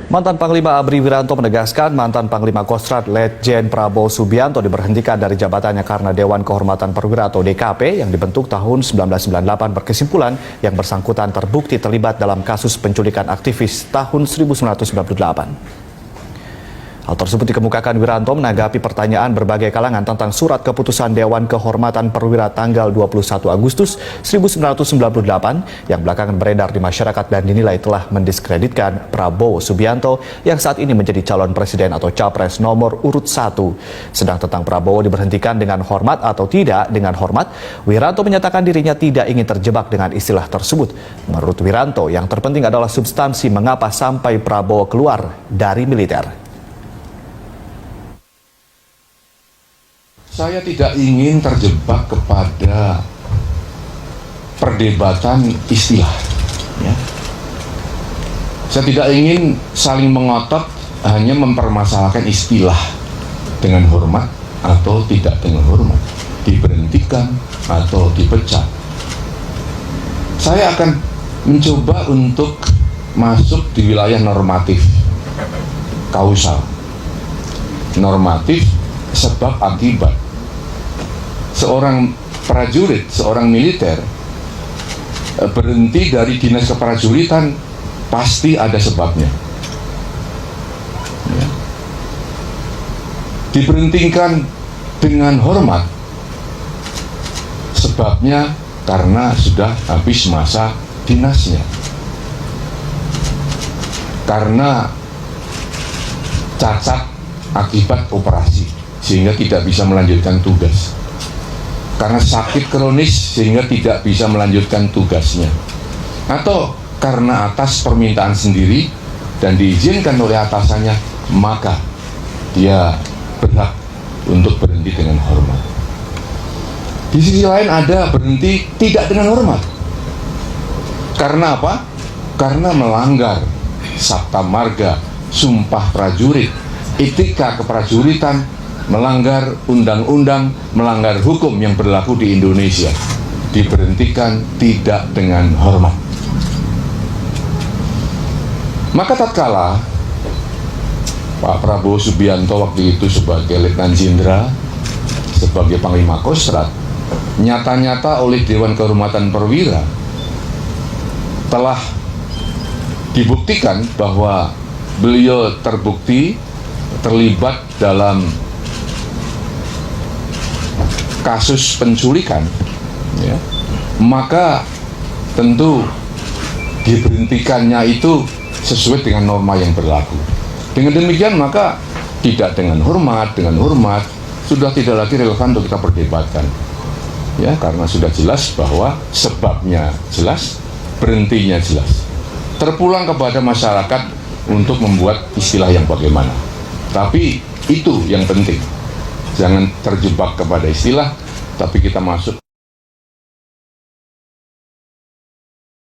Mantan Panglima ABRI Wiranto menegaskan mantan Panglima Kostrad Letjen Prabowo Subianto diberhentikan dari jabatannya karena Dewan Kehormatan Perwira atau DKP yang dibentuk tahun 1998 berkesimpulan yang bersangkutan terbukti terlibat dalam kasus penculikan aktivis tahun 1998. Hal tersebut dikemukakan Wiranto menanggapi pertanyaan berbagai kalangan tentang surat keputusan Dewan Kehormatan Perwira tanggal 21 Agustus 1998 yang belakangan beredar di masyarakat dan dinilai telah mendiskreditkan Prabowo Subianto yang saat ini menjadi calon presiden atau capres nomor urut 1. Sedang tentang Prabowo diberhentikan dengan hormat atau tidak dengan hormat, Wiranto menyatakan dirinya tidak ingin terjebak dengan istilah tersebut. Menurut Wiranto, yang terpenting adalah substansi mengapa sampai Prabowo keluar dari militer. Saya tidak ingin terjebak kepada perdebatan istilah. Ya. Saya tidak ingin saling mengotot hanya mempermasalahkan istilah dengan hormat atau tidak dengan hormat, diberhentikan atau dipecat. Saya akan mencoba untuk masuk di wilayah normatif, kausal, normatif sebab akibat. Seorang prajurit, seorang militer berhenti dari dinas keprajuritan pasti ada sebabnya. Ya. Diberhentikan dengan hormat, sebabnya karena sudah habis masa dinasnya, karena cacat akibat operasi sehingga tidak bisa melanjutkan tugas, karena sakit kronis sehingga tidak bisa melanjutkan tugasnya, atau karena atas permintaan sendiri dan diizinkan oleh atasannya, maka dia berhak untuk berhenti dengan hormat. Di sisi lain ada berhenti tidak dengan hormat. Karena apa? Karena melanggar sabta marga, sumpah prajurit, etika keprajuritan, melanggar undang-undang, melanggar hukum yang berlaku di Indonesia, diberhentikan tidak dengan hormat. Maka tatkala Pak Prabowo Subianto waktu itu sebagai Letnan Jenderal, sebagai Panglima Kostrad, nyata-nyata oleh Dewan Kehormatan Perwira telah dibuktikan bahwa beliau terbukti terlibat dalam kasus penculikan, ya, maka tentu diberhentikannya itu sesuai dengan norma yang berlaku. Dengan demikian maka tidak dengan hormat sudah tidak lagi relevan untuk kita perdebatkan, ya, karena sudah jelas bahwa sebabnya jelas, berhentinya jelas. Terpulang kepada masyarakat untuk membuat istilah yang bagaimana. Tapi itu yang penting. Jangan terjebak kepada istilah, tapi kita masuk